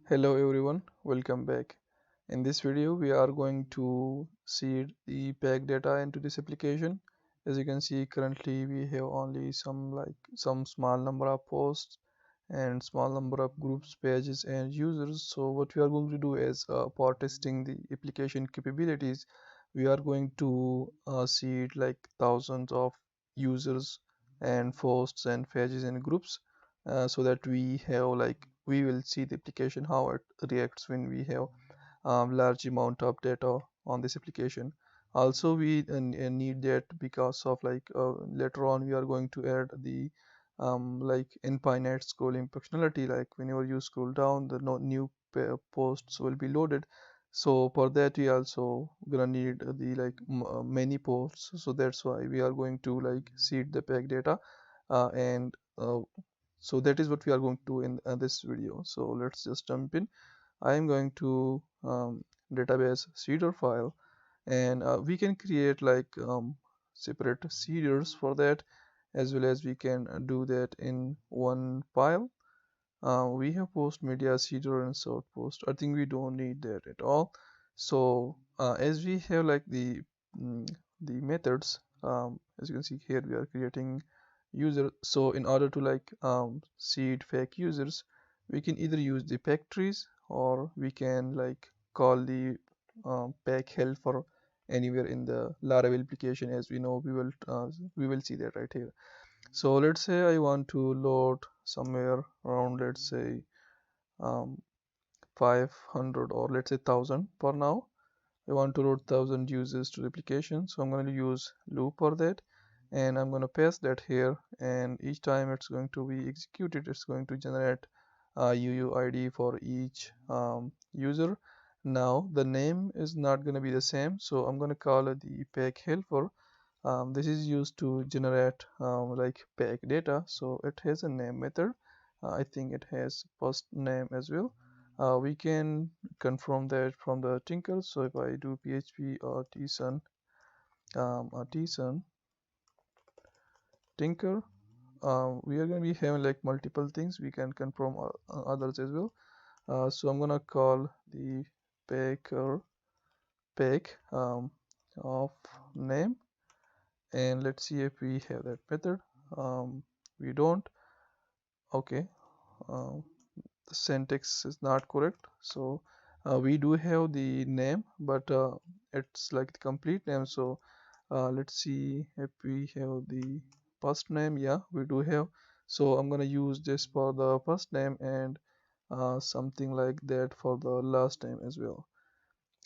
Hello everyone, welcome back. In this video, we are going to seed the pack data into this application. As you can see, currently we have only some small number of posts and small number of groups, pages, and users. So what we are going to do is for testing the application capabilities, we are going to seed like thousands of users and posts and pages and groups so that we will see the application how it reacts when we have large amount of data on this application. Also we need that because of later on we are going to add the like infinite scrolling functionality, like whenever you scroll down the no, new posts will be loaded. So for that we also gonna need the many posts, so that's why we are going to like seed the pack data and so that is what we are going to do in this video. So let's just jump in. I am going to database seeder file, and we can create separate seeders for that, as well as we can do that in one file. We have post media seeder and sort post. I think we don't need that at all. So as we have mm, the methods, as you can see here, we are creating user. So in order to seed fake users, we can either use the pack trees, or we can call the pack helper anywhere in the Laravel application. As we know, we will see that right here. So let's say I want to load somewhere around, let's say um, 500, or let's say 1000 for now. I want to load 1000 users to the application, so I'm going to use loop for that, and I'm going to paste that here, and each time it's going to be executed, it's going to generate a UUID for each user. Now the name is not going to be the same, so I'm going to call it the pack helper. This is used to generate pack data, so it has a name method. I think it has first name as well. We can confirm that from the tinker. So if I do php or tsun tinker, we are going to be having like multiple things. We can confirm others as well. So I'm gonna call the packer pack of name, and let's see if we have that method. We don't. Okay. um, the syntax is not correct, so we do have the name, but it's like the complete name. So let's see if we have the first name. Yeah, we do have. So I'm gonna use this for the first name, and something like that for the last name as well.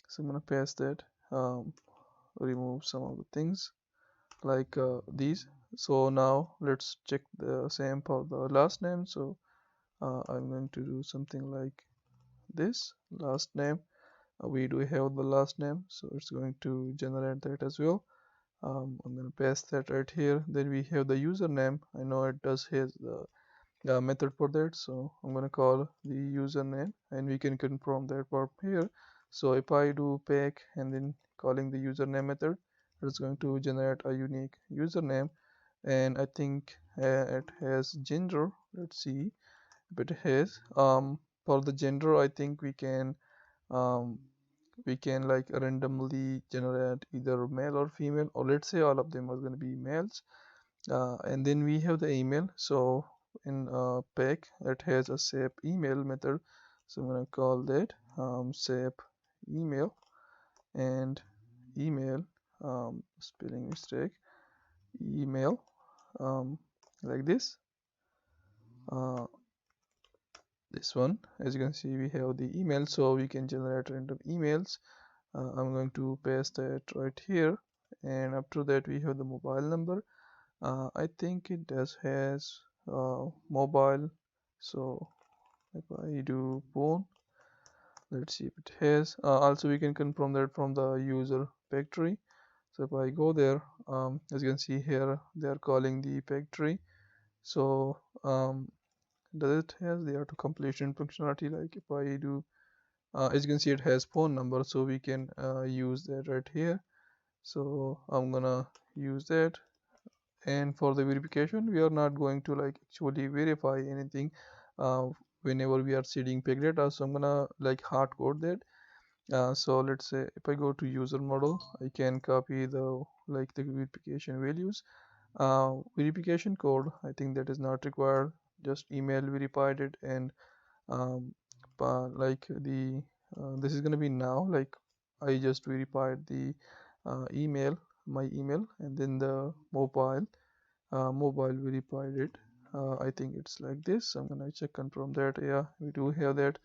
So I'm gonna paste that, um, remove some of the things like these. So now let's check the same for the last name. So I'm going to do something like this last name. We do have the last name, so it's going to generate that as well. I'm going to paste that right here. Then we have the username. I know it does has the method for that, so I'm going to call the username, and we can confirm that from here. So if I do pack and then calling the username method, it's going to generate a unique username. And I think it has gender. Let's see if it has. For the gender, I think um, we can like randomly generate either male or female, or let's say all of them are going to be males. And then we have the email. So in pack, it has a sap email method, so I'm going to call that sap email. And email, spelling mistake, email, um, like this one. As you can see, we have the email, so we can generate random emails. I'm going to paste that right here, and after that we have the mobile number. I think it does has mobile. So if I do phone, let's see if it has. Also we can confirm that from the user factory. So if I go there, as you can see here, they are calling the factory. So does it has the auto completion functionality? Like if I do, as you can see, it has phone number, so we can use that right here. So I'm gonna use that. And for the verification, we are not going to like actually verify anything. whenever we are seeding peg data. So I'm gonna like hard code that. So let's say if I go to user model, I can copy the like the verification values. Verification code, I think that is not required. Just email verified it, and um, like the this is gonna be now like I just verified the email, my email, and then the mobile verified it. I think it's like this. I'm gonna check confirm that. Yeah, we do have that.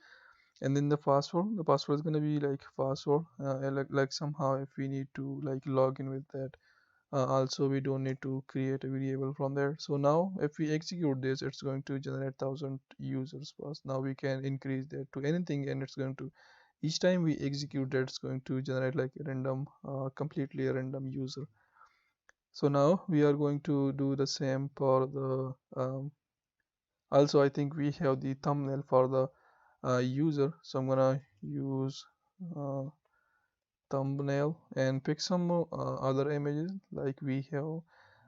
And then the password is gonna be like password, like somehow if we need to like log in with that. Also we don't need to create a variable from there. So now if we execute this, it's going to generate 1,000 users first. Now we can increase that to anything, and it's going to, each time we execute that, it's going to generate like a random, completely a random user. So now we are going to do the same for the also I think we have the thumbnail for the user. So I'm gonna use uh, thumbnail and pick some other images. Like we have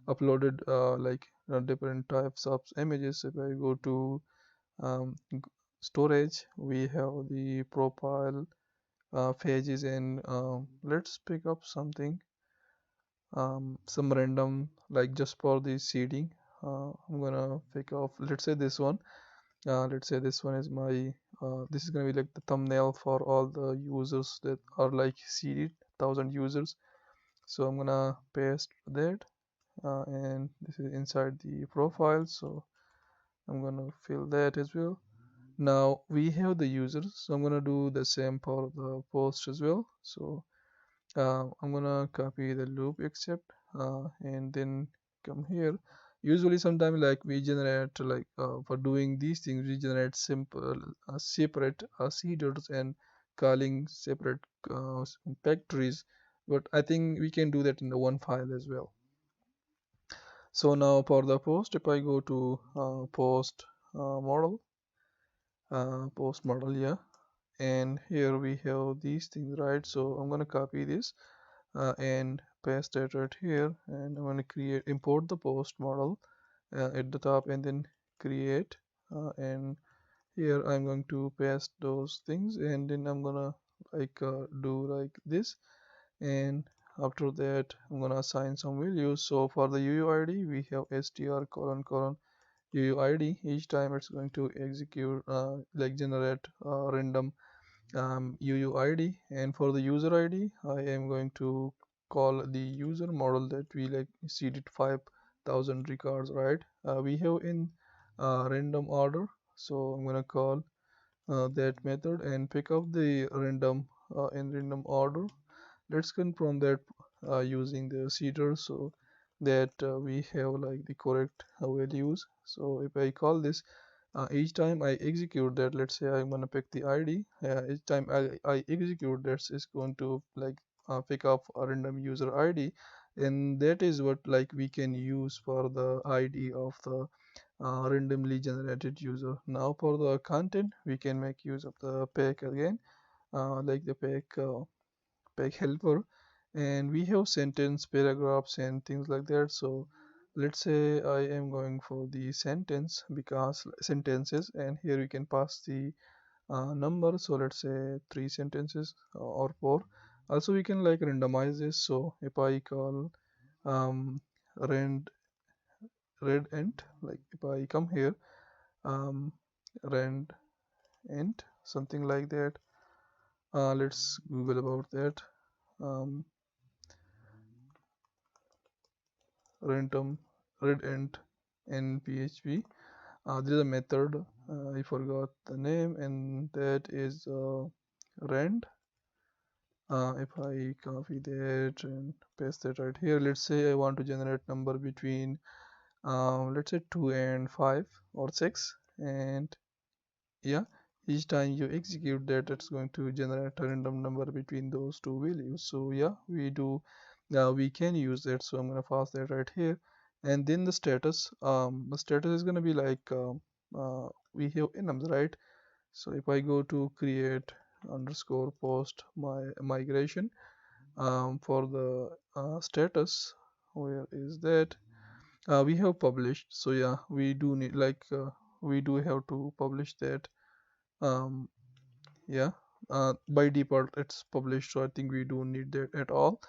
uploaded like different types of images. If I go to storage, we have the profile pages, and let's pick up something, some random, like just for the seeding. I'm gonna pick off, let's say this one. Let's say this one is my this is gonna be like the thumbnail for all the users that are like seeded, 1,000 users. So I'm gonna paste that, and this is inside the profile, so I'm gonna fill that as well. Now we have the users, so I'm gonna do the same for the post as well. So I'm gonna copy the loop except, and then come here. Usually sometime like we generate like for doing these things we generate simple separate seeders and calling separate factories, but I think we can do that in the one file as well. So now for the post, if I go to post model, yeah, and here we have these things, right? So I'm gonna copy this and paste it right here, and I'm gonna create import the post model at the top, and then create, and here I'm going to paste those things, and then I'm gonna like do like this, and after that I'm gonna assign some values. So for the UUID we have str colon colon UUID. Each time it's going to execute like generate random UUID, and for the user ID I am going to call the user model that we like seeded 5,000 records, right? We have in random order, so I'm gonna call that method and pick up the random in random order. Let's confirm that using the seeder, so that we have like the correct values. So if I call this, each time I execute that, let's say I'm gonna pick the ID, each time I execute that is going to like pick up a random user ID, and that is what like we can use for the ID of the randomly generated user. Now for the content we can make use of the pack again, like the pack helper, and we have sentence, paragraphs, and things like that. So let's say I am going for the sentence, because sentences, and here we can pass the number. So let's say 3 sentences or 4. Also we can like randomize this. So if I call um rand red int, like if I come here, um rand int, something like that. Let's google about that. um random red int in PHP. There is a method, I forgot the name, and that is rand. If I copy that and paste that right here, let's say I want to generate number between let's say 2 and 5 or 6, and yeah, each time you execute that, it's going to generate a random number between those two values. So yeah, we do, we can use that. So I'm gonna pass that right here, and then the status is gonna be like we have enums, right? So if I go to create underscore post my migration, for the status, where is that? We have published. So yeah, we do need like we do have to publish that. um, yeah, by default it's published, so I think we don't need that at all.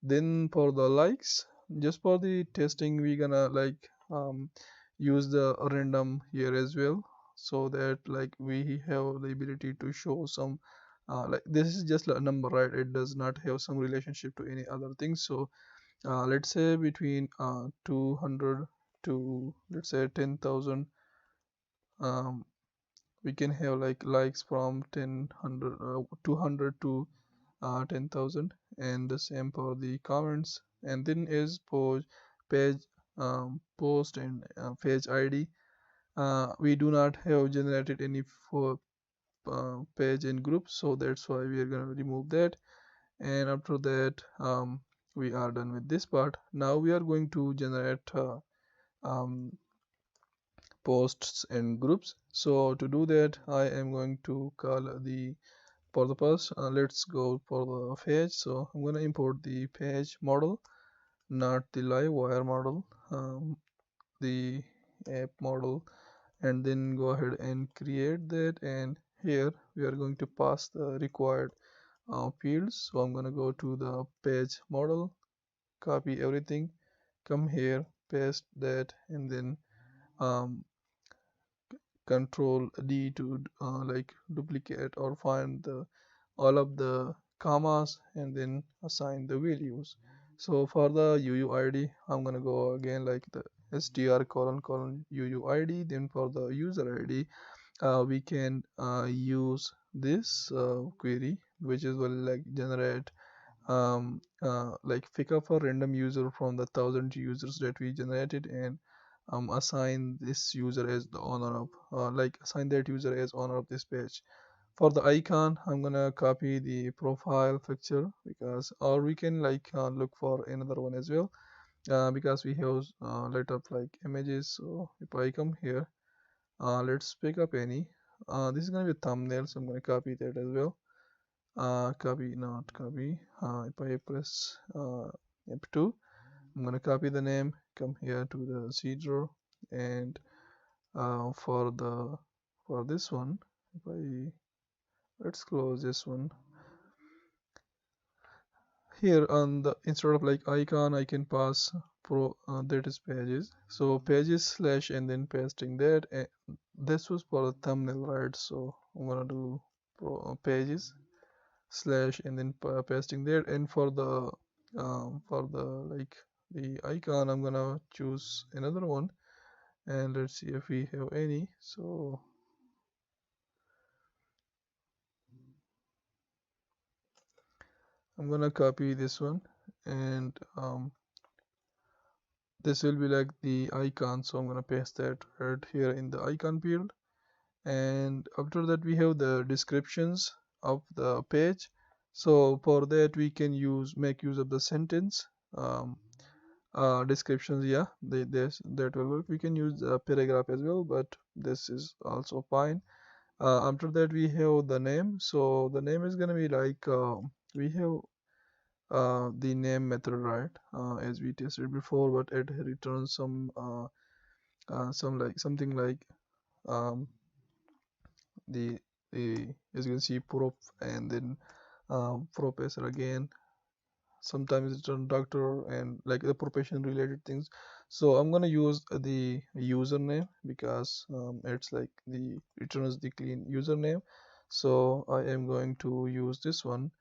Then for the likes, just for the testing, we gonna like use the random here as well, so that like we have the ability to show some like this is just a number, right? It does not have some relationship to any other thing. So let's say between 200 to, let's say, 10,000, um, we can have like likes from 200 to 10,000, and the same for the comments. And then is page post and page ID. We do not have generated any for page in groups, so that's why we are going to remove that. And after that, we are done with this part. Now we are going to generate um, posts and groups. So to do that, I am going to call the, for the first, let's go for the page. So I'm going to import the page model, not the live wire model, the app model, and then go ahead and create that. And here we are going to pass the required fields. So I'm going to go to the page model, copy everything, come here, paste that, and then um, control D to like duplicate or find the all of the commas and then assign the values. So for the UUID, I'm gonna go again like the str colon colon UUID. Then for the user ID, we can use this query, which is will like generate like pick up a random user from the 1,000 users that we generated, and assign this user as the owner of like assign that user as owner of this page. For the icon, I'm gonna copy the profile picture, because or we can like look for another one as well, because we have let up like images. So if I come here, let's pick up any, this is gonna be a thumbnail, so I'm gonna copy that as well. Copy, not copy. If I press F2, I'm gonna copy the name, come here to the C drawer, and for the for this one, if I, let's close this one. Here on the, instead of like icon, I can pass pro that is pages. So pages slash and then pasting that. And this was for the thumbnail, right? So I'm gonna do pages slash and then pasting there. And for the like the icon, I'm gonna choose another one, and let's see if we have any. So I'm gonna copy this one, and this will be like the icon, so I'm gonna paste that right here in the icon field. And after that, we have the descriptions of the page. So for that, we can make use of the sentence um, descriptions. Yeah, that will work. We can use a paragraph as well, but this is also fine. After that, we have the name. So the name is gonna be like we have the name method, right, as we tested before, but it returns some like something like um, the as you can see prop, and then professor again, sometimes it's on doctor, and like the profession related things. So I'm gonna use the username, because it's like the returns the clean username. So I am going to use this one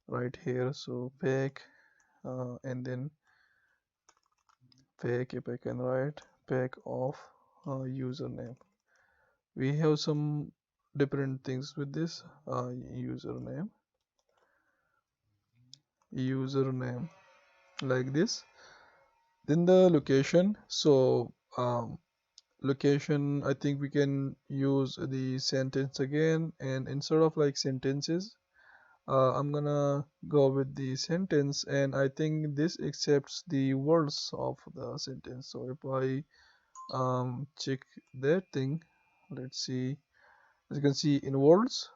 right here. So pack, and then pack, if I can write pack of username. We have some different things with this username like this. Then the location. So location, I think we can use the sentence again, and instead of like sentences, I'm gonna go with the sentence, and I think this accepts the words of the sentence. So if I check that thing, let's see, as you can see in words.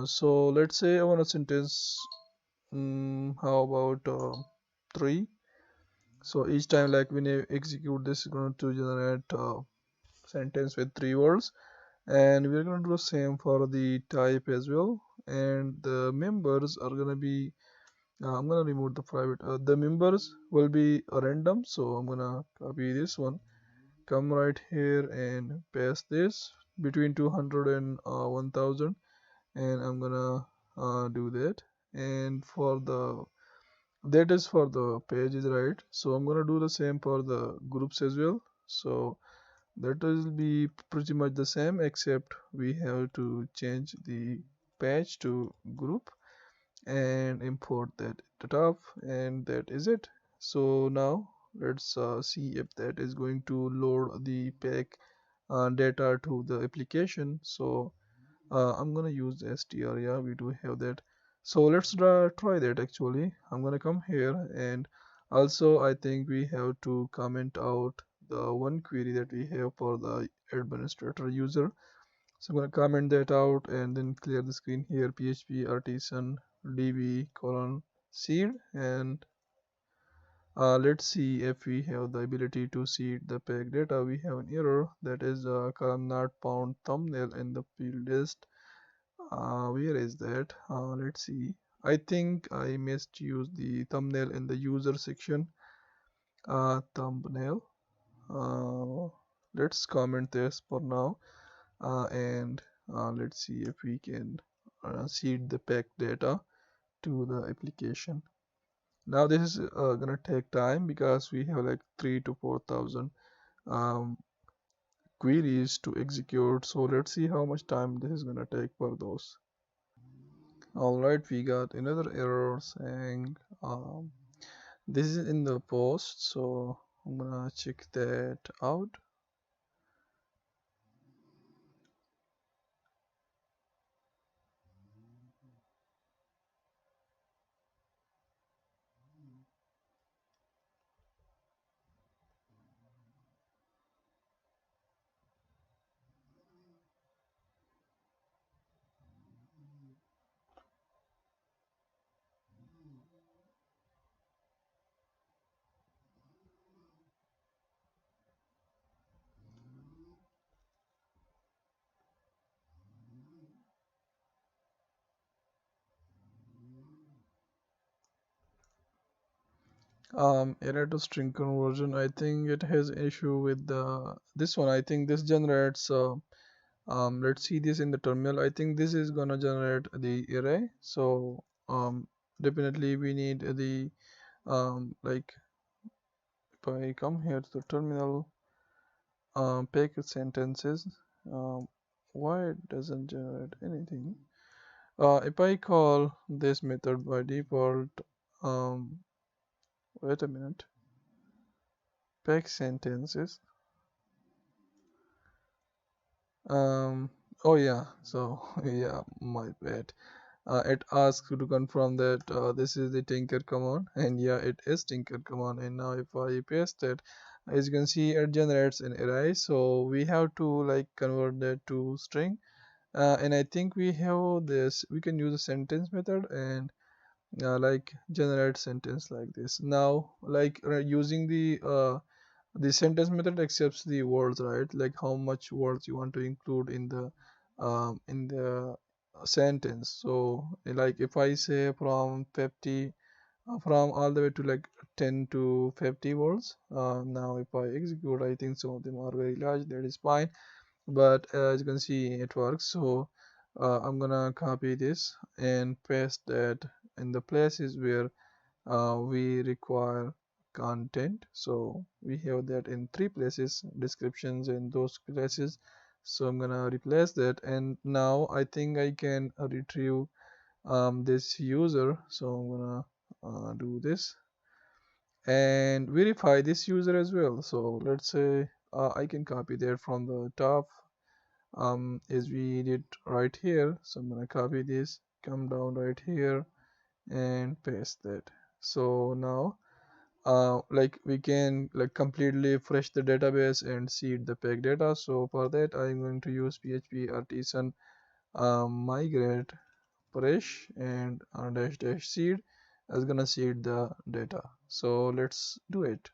So let's say I want a sentence, how about 3. So each time like when you execute this, is going to generate sentence with 3 words. And we're gonna do the same for the type as well. And the members are gonna be I'm gonna remove the private. The members will be random, so I'm gonna copy this one, come right here and paste this between 200 and 1000, and I'm gonna do that. And for the that is for the pages, right? So I'm gonna do the same for the groups as well. So that will be pretty much the same, except we have to change the page to group and import that at the top, and that is it. So now let's see if that is going to load the pack data to the application. So I'm gonna use the str, yeah, we do have that. So let's try that. Actually, I'm gonna come here, and also I think we have to comment out the one query that we have for the administrator user. So I'm gonna comment that out and then clear the screen here. PHP artisan db colon seed, and let's see if we have the ability to seed the peg data. We have an error that is column not found thumbnail in the field list. Where is that? Let's see. I think I missed use the thumbnail in the user section. Thumbnail. Uh, let's comment this for now. And let's see if we can seed the pack data to the application. Now this is gonna take time because we have like 3 to 4,000 um, queries to execute. So let's see how much time this is gonna take for those. All right, we got another error saying this is in the post, so I'm gonna check that out. Error to string conversion. I think it has issue with the this one. I think this generates. Let's see this in the terminal. I think this is gonna generate the array. So definitely we need the like if I come here to the terminal, pick sentences. Um, why it doesn't generate anything? If I call this method by default, um, wait a minute, pack sentences. Um, oh yeah, so yeah, my bad. It asks you to confirm that this is the tinker command, and yeah, it is tinker command. And now if I paste it, as you can see, it generates an array. So we have to like convert that to string. And I think we have this. We can use a sentence method and like generate sentence like this. Now, like using the sentence method accepts the words, right? Like how much words you want to include in the sentence. So like if I say from 50 from all the way to like 10 to 50 words, now if I execute, I think some of them are very large, that is fine, but as you can see it works. So I'm gonna copy this and paste that in the places where we require content. So we have that in three places, descriptions in those places. So I'm gonna replace that, and now I think I can retrieve this user. So I'm gonna do this and verify this user as well. So let's say I can copy that from the top as we did right here. So I'm gonna copy this, come down right here and paste that. So now like we can like completely fresh the database and seed the peg data. So for that I'm going to use php artisan migrate fresh and dash dash seed is gonna seed the data. So let's do it.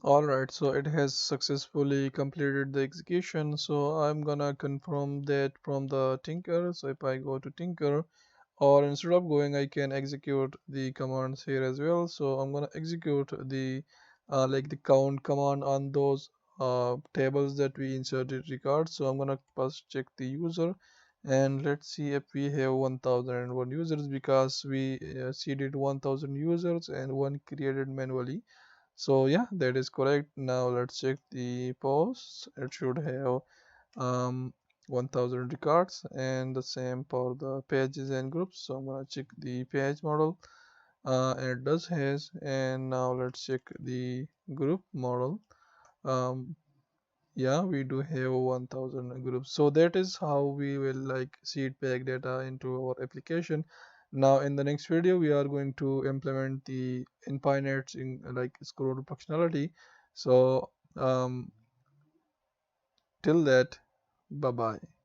All right, so it has successfully completed the execution. So I'm gonna confirm that from the Tinker. So if I go to Tinker, or instead of going, I can execute the commands here as well. So I'm gonna execute the like the count command on those tables that we inserted records. So I'm gonna first check the user, and let's see if we have 1001 users, because we seeded 1000 users and one created manually. So yeah, that is correct. Now let's check the posts. It should have um 1000 records, and the same for the pages and groups. So I'm gonna check the page model, and it does has. And now let's check the group model. um yeah, we do have 1000 groups. So that is how we will like seed pack data into our application. Now in the next video we are going to implement the infinite in like scroll functionality. So till that, bye bye.